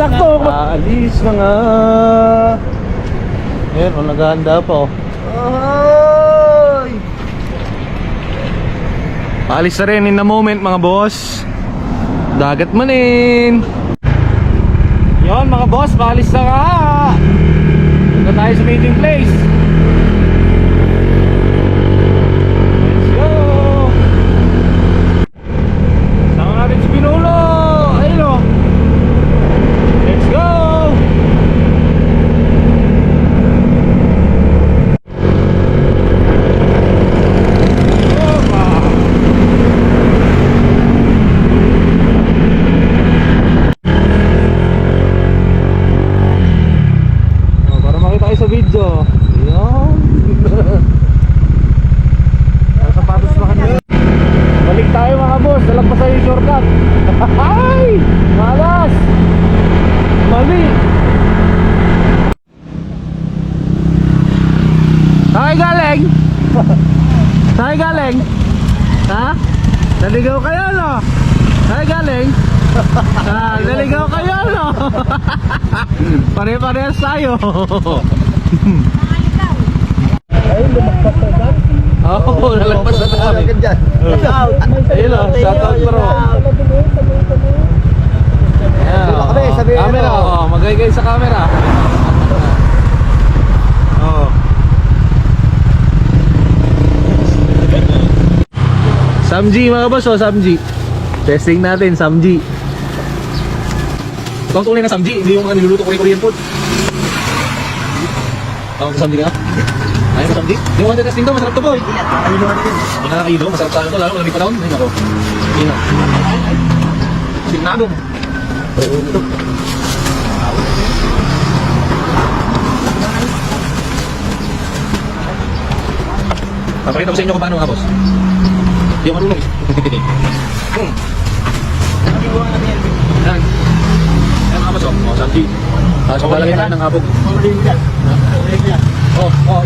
sakto. Aalis na nga. Ayan, oh, naghahanda pa oh. Ay! Paalis na rin in a moment mga boss. Dagat manin. Yon mga boss, paalis na nga. Punta tayo sa meeting place. Let's go. Sama natin si Pinulo. Ayun o. Let's go. Sa video. Ayan. Ang sapatos pa kanina. Balik tayo mga boss. Dalagpas tayo yung shortcut. Ay! Malas! Mali! Saan galing? Saan galing? Ha? Naligaw kayo no? Saan galing? Naligaw kayo no? Pare-parehas tayo. Ay, lumagpas na dyan. Oo, nalagpas na tayo. Ayun o, shoutout bro. Camera, magay sa camera. Samji mga boss, Samji. Testing natin, Samji. Ito ang tunay na Samji, hindi yung niluluto ko Korean food. Tawag sa Samji nga? Ayaw sa Samji? Hindi mo testing to, masarap to boy. Hindi nakakailo, masarap sa ano to, lalo malamig pa taon. Ayun ako. Ayun ako. Signado. Papakita ko sa inyo kung paano nga boss. Hindi ako marunong. Yan. Ayan mga boss, Samji. So lalagay tayo ng abog.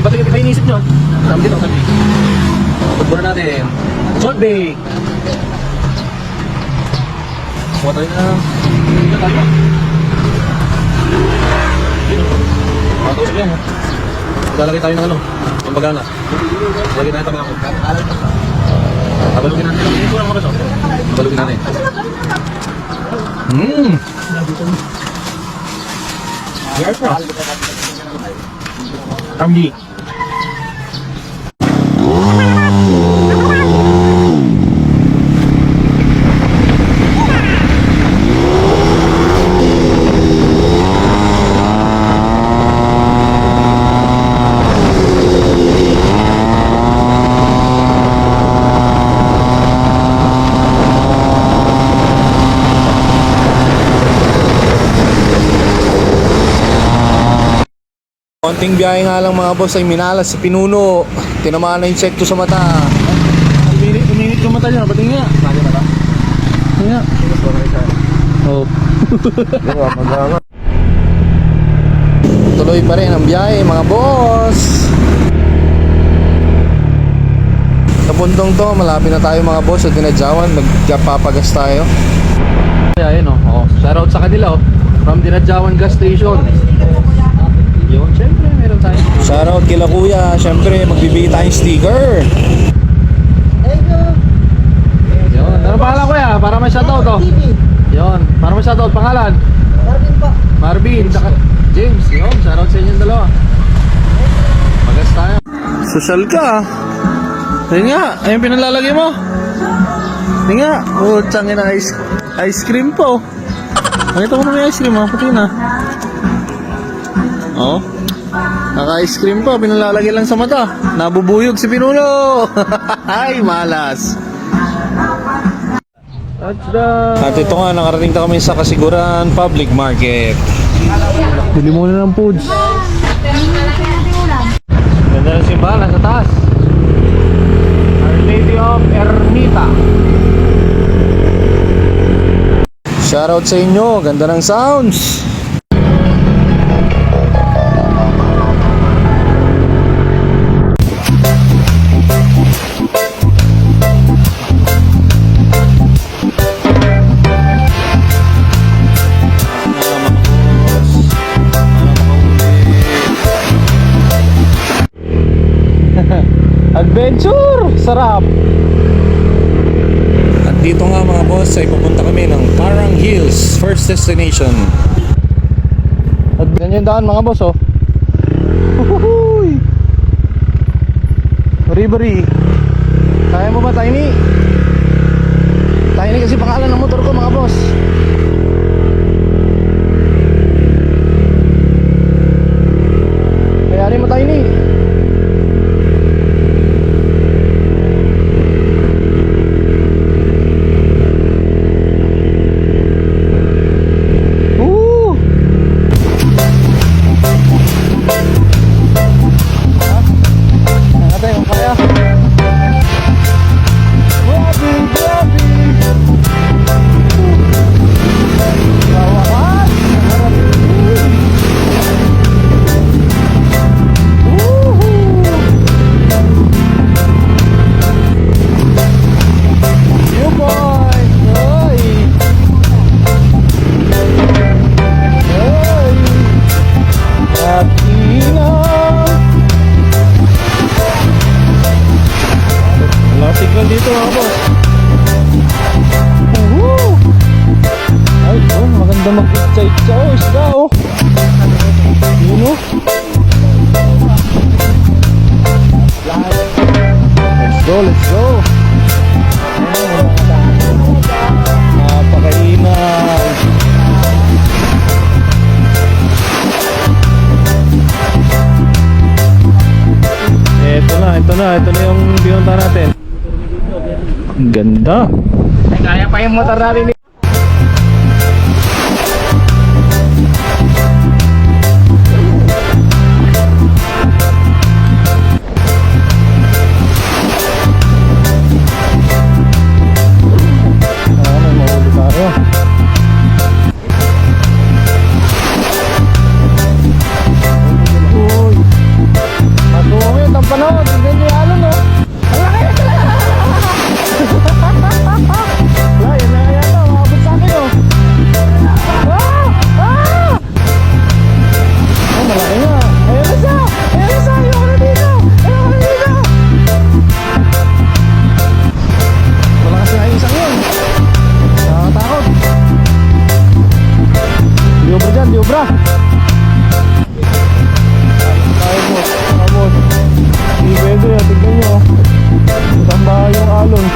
Iba ito yung inisip nyo. Samji to, Samji. Pagpura natin. Salt bake. Kuha tayo na. Matausap yan. Lalagay tayo ng ano, ng bagana. Lalagay tayo ng tabako. Tabalugin natin. Tabalugin natin. Samji. Konting biyahe nga lang mga boss ay minalas sa Pinuno. Tinamaan na insekto sa mata. Uminit yung mata niya, pati nga. Saan yung mata? Nga. Oh. Tuloy pa rin ang biyahe mga boss. Sa bundong to, malapit na tayo mga boss sa Dinadjawan. Nagpapagas tayo. Ayun oh. Shoutout sa kanila from Dinadjawan gas station. Yun, syempre meron tayo. Shoutout kila kuya, syempre magbibigay tayong sticker. Yun, ano pangalan kuya? Para may shoutout to. Yun, para may shoutout, pangalan? Marvin pa. Marvin, saka James. Yun, shoutout sa inyong dalawa. Magas tayo. Social ka. Ayun nga, ayun pinalalagay mo. Ayun nga, tsangin na ice cream po. Nakita ko na may ice cream pati na. Oh, naka-ice cream pa, pinalalagay lang sa mata. Nabubuyog si Pinulo. Ay, malas. At ito nga, nakarating na kami sa Kasiguran Public Market. Bili muna ng foods. Ganda ng simbahan, sa taas. Our Lady of Ermita. Shoutout sa inyo, ganda ng sounds. sarap. At dito nga mga boss ay pupunta kami ng Parang Hills, first destination. At ganyan daan mga boss oh. Uhuhuy! Bari-bari. Kaya mo ba Tiny? Tiny kasi pangalan ng motor ko mga boss. Kaya mo Tiny. Signal dito mga boss. Ay, oh, maganda mag-itsa-itsa oh, isda oh. Yun oh. Let's go. Napakainan. Ito na yung pinunta natin. Ang ganda. Kaya pa yung motor natin. May mahuli tayo. Uy. Matungit ang panahon. Tignan niyo yung alon no. Ang laki na talaga. Wala, yan na kaya ito. Makabot sa akin oh. Oh, malaki na. Ayan na siya. Ayan na siya. Ayoko na dito. Ayoko na dito. Wala kasi na isang yun. Nakakatakot. Diobra dyan, diobra. Tayo boss. Mga boss. Hindi pwede. Tignan nyo. Matamba yung alon.